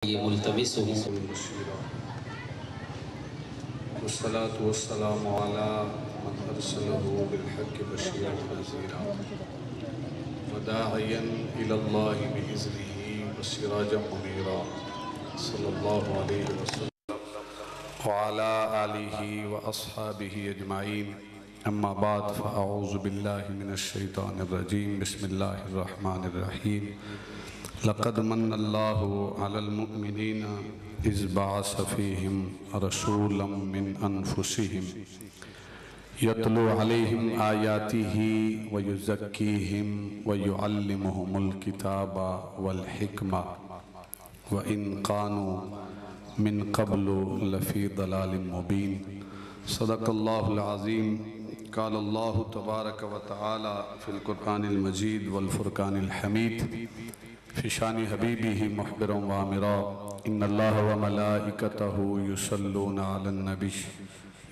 ये मुल्तमिस हूँ। वस्सलातु वस्सलामु अला मन अरसलहु बिल-हक़्क़ि बशीरन व नज़ीरा व दाइयन इलल्लाहि बिइज़्निही व सिराजम मुनीरा सल्लल्लाहु अलैहि वसल्लम व अला आलिहि व अस्हाबिहि अजमाइन। अम्मा बाद फ़अऊज़ु बिल्लाहि मिनश शैतानिर रजीम। बिस्मिल्लाहिर रहमानिर रहीम। लक़द मन्नल्लाहु अलल मुअमिनीना इज़ बअस फ़ीहिम रसूलन मिन अनफ़ुसिहिम यतलू अलैहिम आयातिही व युज़क्कीहिम व युअल्लिमुहुमुल किताबा वल हिकमा व इन कानू मिन क़ब्लु लफ़ी दलालिम मुबीन। सदक़ल्लाहुल अज़ीम। क़ाल अल्लाहु तबारक व तआला फ़िल क़ुरआनिल मजीद वल फ़ुरक़ानिल हमीद फ़िशानी हबीबिही मुख़बिरन व आमिरा। इन्नल्लाह व मलाइकतहु युसल्लूना अलन नबी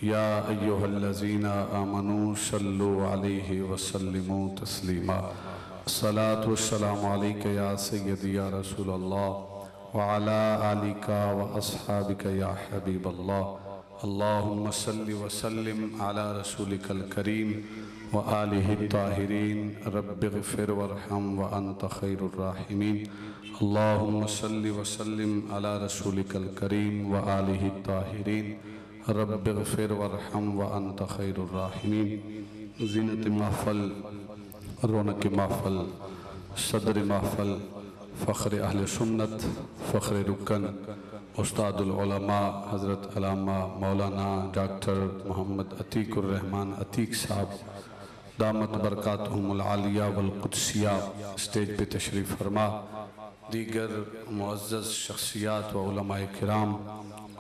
या अय्युहल्लज़ीना आमनू सल्लु अलैहि व सल्लिमू तस्लीमा। अस्सलातु वस्सलामु अलैका या सय्यदी या रसूलल्लाह व अला आलिका व अस्हाबिका या हबीबल्लाह। अल्लाहुम्मा सल्लि व सल्लिम अला रसूलिकल करीम व आलिहि ताहिरीन। रब्बिग़फ़िर वरहम व अंत खैरुर राहिमीन। अल्लाहुम्मा सल्लि व सल्लिम अला रसूलिकल करीम व आलिहि ताहिरीन। रब्बिग़फ़िर वरहम व अंत खैरुर राहिमीन। ज़ीनत महफ़ल, रौनक महफ़ल, सदर महफ़ल, फ़ख्र अहले सुन्नत, फ़ख्र रुकन, उस्तादुल उलमा हज़रत अल्लामा मौलाना डॉक्टर मोहम्मद अतीकुर रहमान अतीक साहब दामत बरकातहुमुल आलिया वल कुद्सिया स्टेज पे तशरीफ़ फरमा, दीगर मुअज़्ज़ज़ शख़्सियात व उलमाए किराम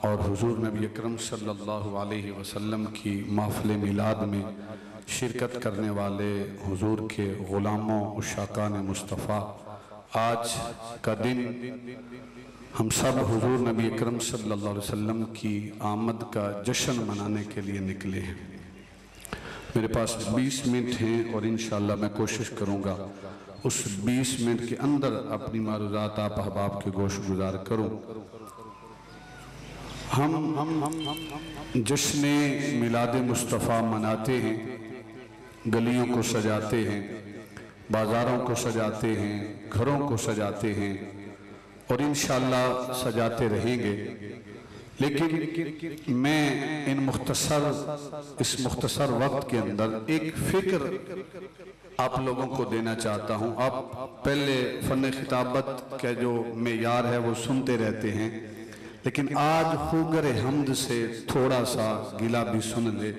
और हुज़ूर नबी अकरम सल्लल्लाहु अलैहि वसल्लम की महफ़िल मिलाद में शिरकत करने वाले हुज़ूर के ग़ुलामों उशाकान मुस्तफ़ा, आज का दिन हम सब हुज़ूर नबी अकरम सल्लल्लाहु अलैहि वसल्लम की आमद का जश्न मनाने के लिए निकले हैं। मेरे पास 20 मिनट हैं और इंशाअल्लाह मैं कोशिश करूँगा उस 20 मिनट के अंदर अपनी मारूज़ात आप अहबाब के गोश गुजार करूँ। हम जश्न मिलाद मुस्तफ़ा मनाते हैं, गलियों को सजाते हैं, बाज़ारों को सजाते हैं, घरों को सजाते हैं और इंशाअल्लाह सजाते रहेंगे। लेकिन मैं इस मुख्तसर वक्त के अंदर एक फ़िक्र आप लोगों को देना चाहता हूँ। आप पहले फ़न खिताबत का जो मेयार है वो सुनते रहते हैं, लेकिन आज खुगर हमद से थोड़ा सा गिला भी सुन ले।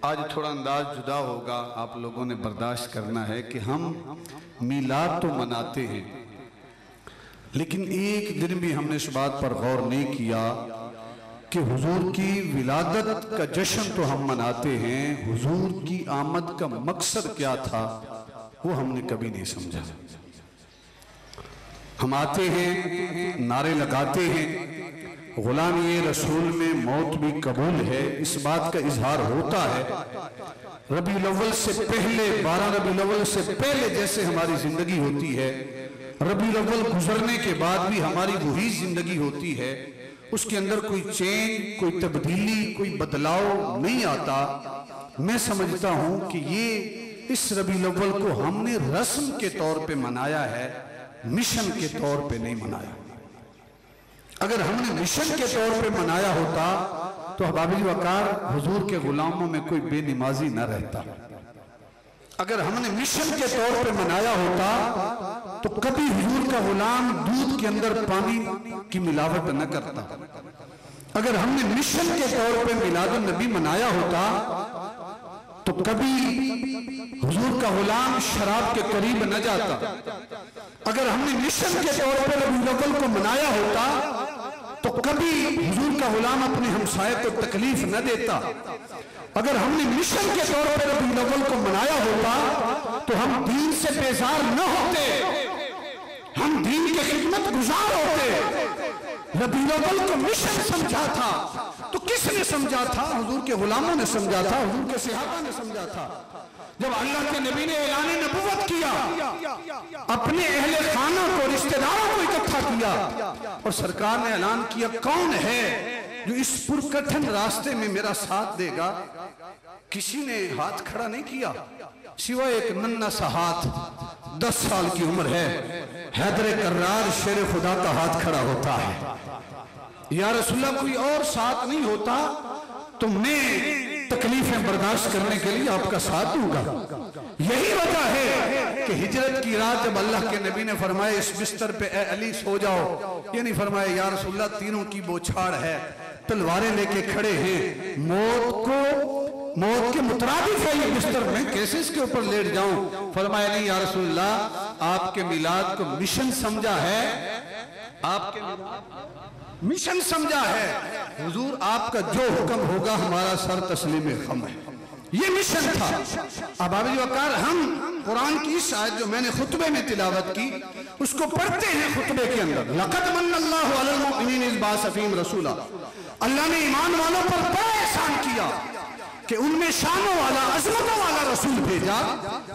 आज थोड़ा अंदाज जुदा होगा, आप लोगों ने बर्दाश्त करना है कि हम मिलाद तो मनाते हैं, लेकिन एक दिन भी हमने इस बात पर गौर नहीं किया कि हुजूर की विलादत का जश्न तो हम मनाते हैं, हुजूर की आमद का मकसद क्या था वो हमने कभी नहीं समझा। हम आते हैं, नारे लगाते हैं, गुलामी रसूल में मौत भी कबूल है, इस बात का इजहार होता है। रबीउल अव्वल से पहले, 12 रबीउल अव्वल से पहले जैसे हमारी जिंदगी होती है, रबीउल अव्वल गुजरने के बाद भी हमारी वही जिंदगी होती है। उसके अंदर कोई चेंज, कोई तब्दीली, कोई बदलाव नहीं आता। मैं समझता हूं कि ये इस रबीउल अव्वल को हमने रस्म के तौर पे मनाया है, मिशन के तौर पे नहीं मनाया। अगर हमने मिशन के तौर पे मनाया होता तो अहबाब वकार हुजूर के गुलामों में कोई बेनमाजी न रहता। अगर हमने मिशन के तौर पे मनाया होता तो कभी हुजूर का गुलाम दूध के अंदर पानी की मिलावट न करता। अगर हमने मिशन के तौर पे मिलादुन नबी मनाया होता तो कभी हुजूर का गुलाम शराब के करीब न जाता। अगर हमने मिशन के तौर पे रबीउल अव्वल को मनाया होता तो कभी हुजूर का गुलाम अपने हमसाये को तकलीफ न देता। अगर हमने मिशन के तौर पर रबीउल अव्वल को मनाया होता तो हम दीन से बेजार न होते, हम दीन के खिदमत गुजार होते। रबीउल अव्वल को मिशन समझा था तो किसने समझा था? हुजूर के गुलामों ने समझा था, हुजूर के सहाबा ने समझा था। जब अल्लाह के नबी ने ऐलान नबुव्वत किया, अपने अहले खाना को, रिश्तेदारों को इकट्ठा किया और सरकार ने ऐलान किया, कौन है जो इस पुरकठिन रास्ते में मेरा साथ देगा। किसी ने हाथ खड़ा नहीं किया सिवाय एक नन्हा सा हाथ, 10 साल की उम्र है, हैदर कर्रार शेर खुदा का हाथ खड़ा होता है। या रसूलल्लाह कोई और साथ नहीं होता तो मैं तकलीफें बर्दाश्त करने के लिए आपका साथ दूंगा। यही वजह है कि हिजरत की रात जब अल्लाह के नबी ने फरमाया इस बिस्तर पे ए अली सो जाओ, ये नहीं फरमाया या रसूलल्लाह तीनों की बौछार है, तलवारें लेके खड़े हैं, मौत के मुतरादिफ है ये बिस्तर में, कैसे इसके ऊपर लेट जाऊं। फरमाया नहीं या रसूलल्लाह, आपके मिलाद को मिशन समझा है, आपके मिशन समझा है, हुजूर आपका जो हुक्म होगा हमारा सर तस्लीम खम है, ये मिशन था। अब अभी वकार हम कुरान की इस आयत जो मैंने खुतबे में तिलावत की उसको पढ़ते हैं खुतबे के अंदर। लक़द मन्नल्लाहु अलल मुमिनीना इज़ बअसा फ़ीहिम रसूला, अल्लाह ने ईमान वालों पर बड़ा एहसान किया कि उनमें शानों वाला, अज़मतों वाला रसूल भेजा।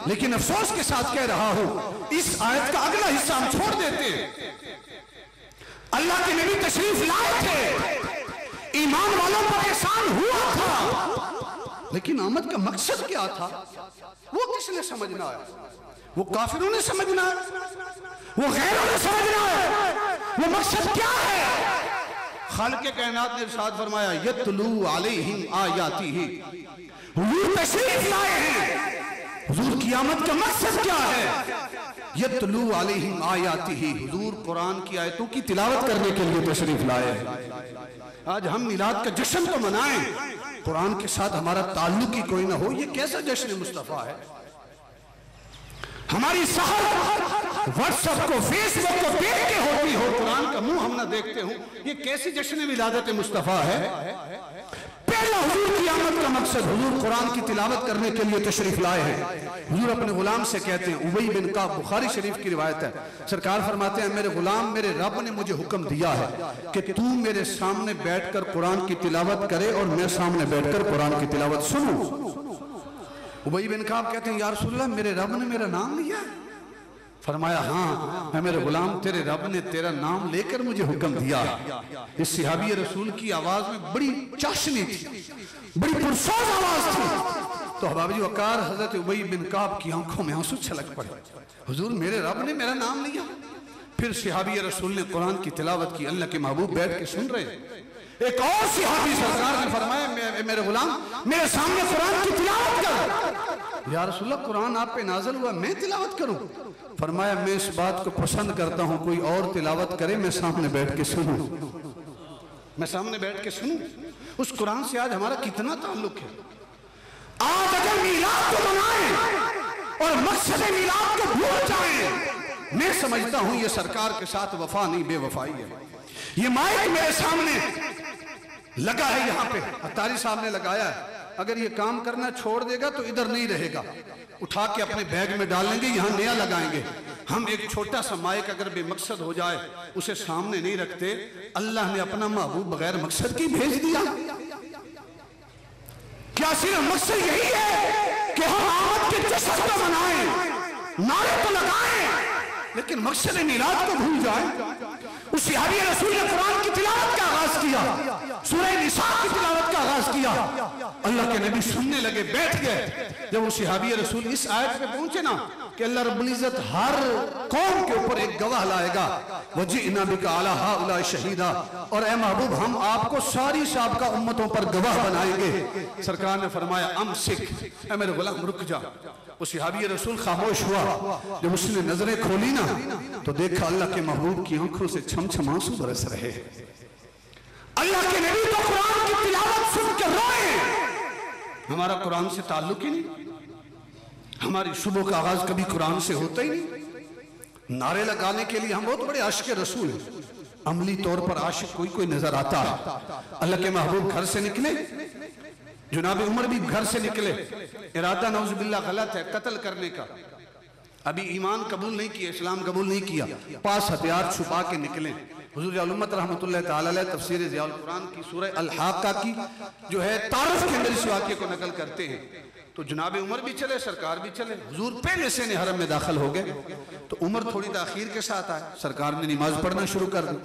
लेकिन अफसोस के साथ कह रहा हूं, इस आयत का अगला हिस्सा हम छोड़ देते हैं। अल्लाह के नबी तशरीफ लाए थे, ईमान वालों पर एहसान हुआ था, लेकिन आमद का मकसद क्या था वो किसने समझना है? वो काफिरों ने समझना है, वो गैरों ने समझना है, वो मकसद क्या है? खालिक़े कायनात ने इरशाद फरमाया यतलू अलैहिम आयातिही, हुजूर तशरीफ लाए हैं, हुजूर की आमद का मकसद क्या है? यतलू अलैहिम आयातिही, हुजूर कुरान की आयतों की तिलावत करने के लिए तशरीफ लाए हैं। आज हम मिलाद का जश्न तो मनाएं, कुरान के साथ हमारा ताल्लुक ही कोई ना हो, ये कैसा जश्न मुस्तफा है? हमारी सहर व्हाट्सएप को, फेसबुक को देख के होती हो, कुरान का मुंह हम ना देखते हो, ये कैसी जश्न विलादत मुस्तफा है? पहला हुजूर की आमद का मकसद, हुजूर कुरान की तिलावत करने के लिए तशरीफ लाए हैं। हुजूर अपने गुलाम से कहते हैं, उबई बिन काब, बुखारी शरीफ की रिवायत है, सरकार फरमाते हैं मेरे गुलाम, मेरे रब ने मुझे हुक्म दिया है कि तू मेरे सामने बैठकर कुरान की तिलावत करे और मैं सामने बैठकर कुरान की तिलावत सुनूं। उबई बिन काब कहते हैं या रसूलल्लाह, मेरे रब ने मेरा नाम लिया? फरमाया हाँ, मैं मेरे गुलाम, तेरे रब ने तेरा नाम लेकर मुझे हुक्म दिया। इस सहाबी रसूल की आवाज में बड़ी चाशनी थी, बड़ी पुरसोज आवाज थी। तो हबाबी वकार हजरत उबई बिन काब की आंखों में आंसू छलक पड़े, हुजूर मेरे रब ने मेरा नाम लिया। फिर सहाबी रसूल ने कुरान की तिलावत की, अल्लाह के महबूब बैठ के सुन रहे। एक और सहाबी सरकार ने फरमाया मेरे गुलाम, मेरे सामने कुरान की तिलावत कर। या रसूलल्लाह, कुरान आप पे नाज़िल हुआ, मैं तिलावत करूं? फरमाया मैं इस बात को पसंद करता हूं, कोई और तिलावत करे, मैं सामने बैठ के सुनूं, मैं सामने बैठ के सुनूं। उस कुरान से आज हमारा कितना ताल्लुक है। आज अगर मिलाद को मनाएं और मकसद मिलाद को भूल जाएं, मैं समझता हूं ये सरकार के साथ वफा नहीं, बेवफाई है। ये माइक मेरे सामने लगा है, यहाँ पे अत्तारी साहब ने लगाया है, अगर ये काम करना छोड़ देगा तो इधर नहीं रहेगा, उठा के अपने बैग में डालेंगे, यहाँ नया लगाएंगे। हम एक छोटा सा माइक अगर बेमकसद हो जाए उसे सामने नहीं रखते। अल्लाह ने अपना महबूब बगैर मकसद की भेज दिया। क्या सिर्फ मकसद यही है कि हम आमद के जश्न को मनाएं, नारे तो लगाएं, लेकिन मकसद मिलाद को भूल जाए? उस सहाबी रसूल ने कुरान की तिलावत का आगाज किया, सूरह निसा की तिलावत का आगाज किया, अल्लाह के नबी सुनने लगे, बैठ गए। जब वो सहाबी रसूल इस आयत पे पहुंचे ना कि अल्लाह रब्बुल इज्जत हर कौम के ऊपर एक गवाह लाएगा, वजीना बिका अला हाउला शहीदा, और ए महबूब हम आपको सारी साबिका उम्मतों पर गवाह बनाएंगे। सरकार ने फरमाया अमसिक, ए मेरे गुलाम रुक जा। वो सहाबी रसूल खामोश हुआ। जब उसने नजरें खोली ना तो देखा अल्लाह के महबूब की आंखों से छम-छम आंसू बरस रहे। अल्लाह के नबी तो कुरान की तिलावत सुन के रोए। हमारा कुरान से ताल्लुक ही नहीं, हमारी सुबह का आगाज कभी कुरान से होता ही नहीं। नारे लगाने के लिए हम बहुत बड़े आशिक रसूल हैं, अमली तौर पर आशिक कोई कोई नजर आता है। अल्लाह के महबूब घर से निकले, जुनाब उमर भी घर से निकले, इरादा नौजुबिल्लाह गलत है कत्ल करने का, अभी ईमान कबूल नहीं किया, इस्लाम कबूल नहीं किया, पास हथियार छुपा के निकले। हुजूर उम्मत रहमतुल्लाह तआला अलैह तफसीर ज़ियाउल कुरान की सूरह अल हाक़ा की जो है तारुफ के अंदर इस वाक़े को नकल करते हैं। तो तो जनाब उमर भी चले, सरकार भी चले। हुजूर पहले से हरम में दाखिल हो गए तो उमर थोड़ी ताखीर के साथ आए। सरकार ने नमाज पढ़ना शुरू कर दी।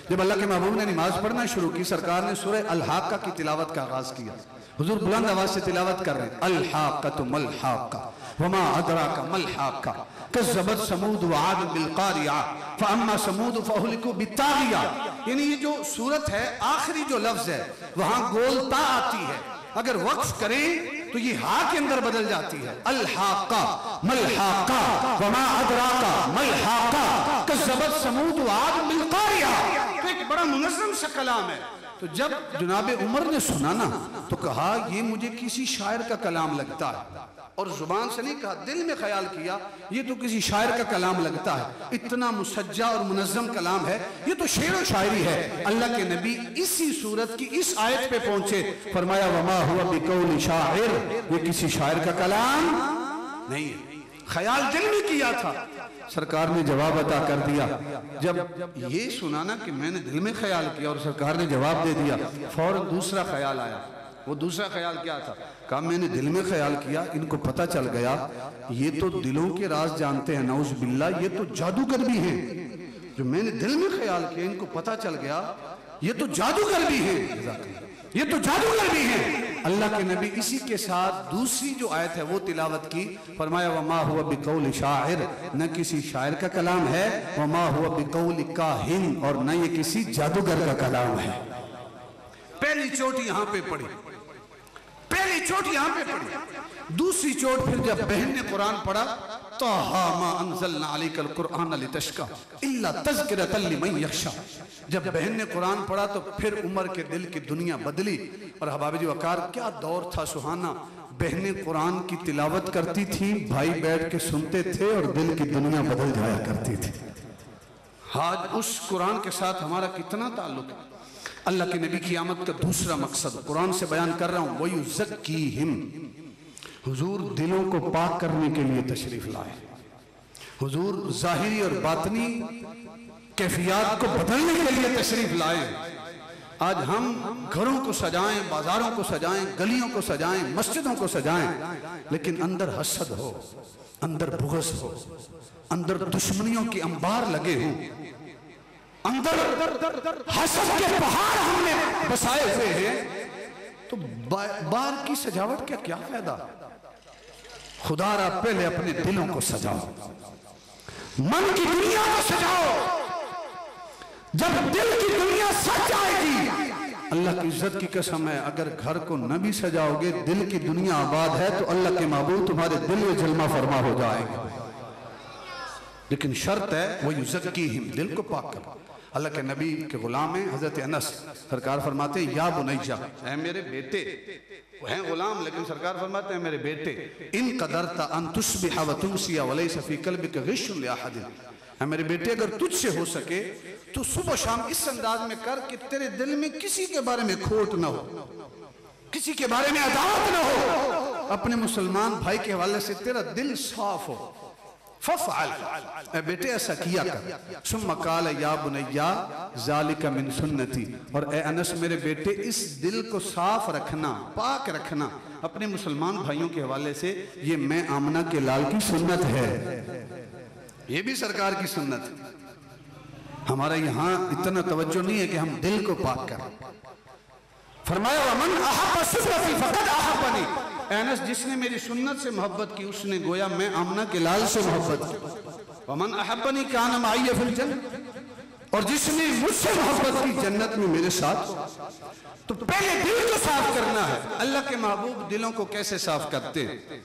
जब अल्लाह के महबूब ने नमाज पढ़ना शुरू की, सरकार ने सूरह अल-हाक़ा की तिलावत का आगाज किया। हुजूर बुलंद आवाज से तिलावत कर रहे हैं, अल-हाक़ा मल-हाक़ा वमा अदराका मल-हाक़ा कज़्ज़बत समूद व आद बिल-क़ारिया फ़अम्मा समूद फ़अहलिकू बित्ताग़िया। यानी ये जो सूरत है, आखिरी जो लफ्ज है वहां गोलता आती है, अगर वक्फ करें तो ये हा के अंदर बदल जाती है। अल-हाक़ा मल-हाक़ा वमा अदराका मल-हाक़ा कज़्ज़बत समूद व आद बिल-क़ारिया। तो एक बड़ा मुनज़्ज़म सा कलाम है। तो जब जनाब उमर ने सुना ना तो कहा ये मुझे किसी शायर का कलाम लगता है, और जुबान से नहीं कहा, दिल में ख्याल किया ये तो किसी शायर का कलाम लगता है। इतना मुसज्जा और मुनज़्ज़म कलाम है, ये तो शेर व शायरी है। अल्लाह के नबी इसी सूरत की इस आयत पे पहुंचे, फरमाया वमा हुआ बिकौली शायर, ये किसी शायर का कलाम नहीं है, ख्याल दिल में किया था। सरकार ने जवाब अता कर दिया। जब ये सुना ना कि मैंने दिल में ख्याल किया और सरकार ने जवाब दे दिया, फौरन दूसरा ख्याल आया। वो दूसरा ख्याल क्या था? कहा मैंने दिल में ख्याल किया, इनको पता चल गया ये तो दिलों के राज जानते हैं, नौज बिल्लाह, ये तो जादूगर भी हैं। जो मैंने दिल में ख्याल किया, इनको पता चल गया ये तो जादूगर भी हैं, ये तो जादूगर भी हैं। अल्लाह के नबी इसी के साथ दूसरी जो आयत है वो तिलावत की, फरमाया वमा हुआ बिकौल शायर, न किसी शायर का कलाम है, वमा हुआ बिकौल काहिन, और न ये किसी जादूगर का कलाम है। पहली चोट यहाँ पे पड़ी, पहली चोट यहाँ पे पड़ी। दूसरी चोट फिर जब बहन ने कुरान पढ़ा, ताहा मा अंज़लना अलैकल कुरआन लितश्का इल्ला तज़किरतल लिमन यख्शा। जब बहन ने कुरान पढ़ा तो फिर उमर के दिल की दुनिया बदली। और हबाब जी वकार, क्या दौर था सुहाना। बहनें कुरान की तिलावत करती थी, भाई बैठ के सुनते थे और दिल की दुनिया बदल जाया करती थी। आज उस कुरान के साथ हमारा कितना ताल्लुक है। अल्लाह के नबी की आमद का दूसरा मकसद कुरान से बयान कर रहा हूं, वयुज़क्कीहिम, हुजूर दिलों को पाक करने के लिए तशरीफ लाए। हुजूर जाहिरी और बातनी कैफियत को बदलने के लिए तशरीफ लाए। आज हम घरों को सजाएं, बाजारों को सजाएं, गलियों को सजाएं, मस्जिदों को सजाएं, लेकिन अंदर हसद हो, अंदर बुग़्ज़ हो, अंदर दुश्मनियों के अंबार लगे हों, अंदर हसद के पहाड़ हमने बसाए हुए हैं, तो बाहर की सजावट का क्या फायदा। खुदारा पहले अपने दिलों को सजाओ, मन की दुनिया को सजाओ। जब दिल की दुनिया सज जाएगी, अल्लाह की इज्जत की कसम है, अगर घर को न भी सजाओगे, दिल की दुनिया आबाद है तो अल्लाह के महबूब तुम्हारे दिल में जलमा फरमा हो जाएगा। लेकिन शर्त है वो युज़क्कीहिम, दिल को पाक करो। अल्लाह के नबी के गुलाम हैं हजरत अनस, सरकार फरमाते हैं या बुनैया, ऐ मेरे बेटे। वो हैं गुलाम लेकिन सरकार फरमाते हैं मेरे बेटे, इन कदरता अन तुस्बिह व तुमसिया व लैसा फी क़ल्बिका ग़िश्शुन लिअहदिन, ऐ मेरे बेटे अगर तुझसे हो सके तो सुबह शाम इस अंदाज में कर कि तेरे दिल में किसी के बारे में खोट ना हो, किसी के बारे में अदावत ना हो, अपने मुसलमान भाई के हवाले से तेरा दिल साफ हो। फफ़अल, बेटे ऐसा किया कर। सुम्मा क़ाल या बुनैया ज़ालिका मिन सुन्नती, और ए अनस मेरे बेटे इस दिल को साफ रखना, पाक रखना अपने मुसलमान भाइयों के हवाले से, ये मैं आमना के लाल की सुन्नत है, ये भी सरकार की सुन्नत है। हमारा यहाँ इतना तवज्जो नहीं है कि हम दिल को पाक करें। फरमाया वमन अहब्ब सुन्नती फ़क़द अहब्बनी, अनस जिसने मेरी सुन्नत से मोहब्बत की उसने गोया मैं आमना के लाल से मोहब्बत की। वमन अहब्बनी कान माइया फिल जन्नत, और जिसने मुझसे मोहब्बत की जन्नत में मेरे साथ। तो पहले दिल को साफ करना है। अल्लाह के महबूब दिलों को कैसे साफ करते हैं?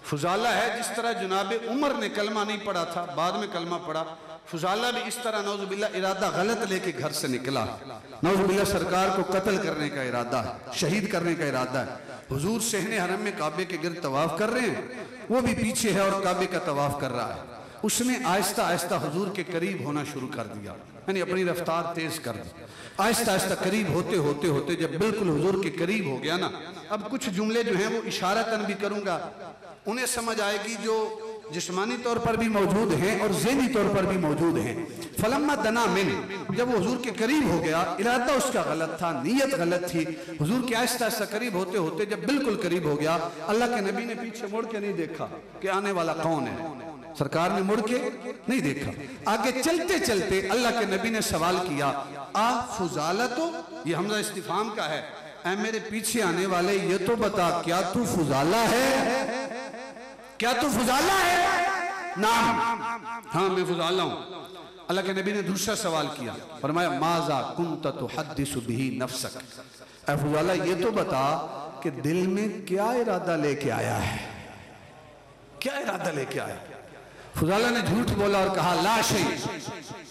फुजाला है, जिस तरह जनाब उमर ने कलमा नहीं पढ़ा था, बाद में कलमा पढ़ा, फुजाला भी इस तरह नौजुबिल्ला इरादा गलत लेके घर से निकला। नौजुबिल्ला सरकार को कत्ल करने का इरादा है, शहीद करने का इरादा है। हुजूर सहने हरम में काबे के गिर्द तवाफ कर रहे हैं, वो भी पीछे है और काबे का तवाफ कर रहा है। उसने आहिस्ता आहिस्ता हुजूर के करीब होना शुरू कर दिया, यानी अपनी रफ्तार तेज कर दी। आहिस्ता आहिस्ता करीब होते होते होते जब बिल्कुल हुजूर के करीब हो गया ना, अब कुछ जुमले जो हैं वो इशारतन भी करूंगा, उन्हें समझ आएगी जो जिस्मानी तौर पर भी मौजूद हैं और ज़हनी तौर पर भी मौजूद हैं। फलम्मा दना मिन, जब वो हुजूर के करीब हो गया, इरादा उसका गलत था, नीयत गलत थी। हुजूर के आहिस्ता आहिस्ता करीब होते होते जब बिल्कुल करीब हो गया, अल्लाह के नबी ने पीछे मुड़ के नहीं देखा कि आने वाला कौन है। सरकार ने मुड़ के नहीं देखा। आगे चलते चलते अल्लाह के नबी ने सवाल किया, आ फुजाला, तो ये हमजा इस्तिफाम का है, ऐ मेरे पीछे आने वाले ये तो बता, क्या तू फुजाला है? क्या तू फुजाला है? नाम, हाँ मैं फुजाला हूं। अल्लाह के नबी ने दूसरा सवाल किया, फरमाया माजा कुंत तुहद्दिसु बिही नफ्सक, ऐ फुजाला ये तो बता कि दिल में क्या इरादा लेके आया है, क्या इरादा लेके आया? फुजाला ने झूठ बोला और कहा ला शै,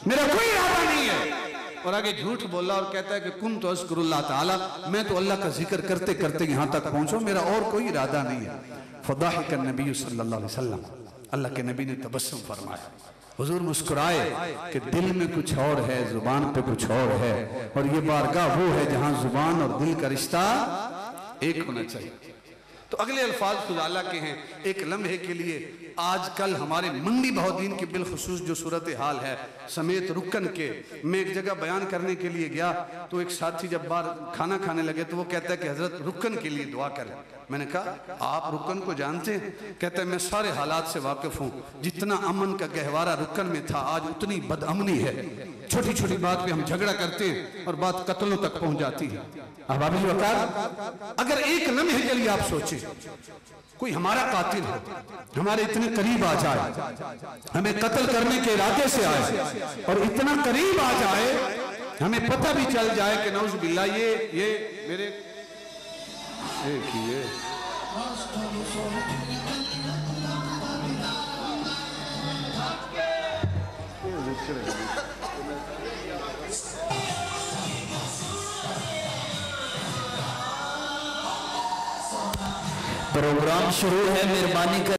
मेरा कोई इरादा नहीं है। और आगे झूठ बोला और कहता है कि कुन तो अस्कुरुल्लाह ताला, मैं तो अल्लाह का जिक्र करते करते यहाँ तक पहुंचो, मेरा और कोई इरादा नहीं है। फदाहिक नबी सल्लल्लाहु अलैहि वसल्लम, अल्लाह के नबी ने तबस्सुम फरमाया, हुजूर मुस्कुराए कि दिल में कुछ और है, जुबान पे कुछ और है, और ये बारगाह वो है जहां जुबान और दिल का रिश्ता एक होना चाहिए। तो अगले अल्फाज फुजाला के हैं, एक लम्हे के लिए आजकल हमारे मंडी बहुद्दीन की बिलखुसूस जो सूरत हाल है समेत रुकन के, मैं एक जगह बयान करने के लिए गया तो एक साथी जब बाहर खाना खाने लगे तो वो कहता है कि हजरत रुकन के लिए दुआ करें। मैंने कहा आप रुकन को जानते हैं? कहता है मैं सारे हालात से वाकिफ हूँ, जितना अमन का गहवारा रुकन में था आज उतनी बदअमनी है, छोटी छोटी बात पे हम झगड़ा करते हैं और बात कत्लों तक पहुंच जाती है। अहबाबिल वकार, अगर एक लम्हे के लिए आप सोचें कोई हमारा कातिल है, हमारे इतने करीब आ जाए, हमें कत्ल करने के इरादे से आए और इतना करीब आ जाए, हमें पता भी चल जाए कि नौज़ बिल्लाह ये मेरे किए प्रोग्राम शुरू है, मेहरबानी कर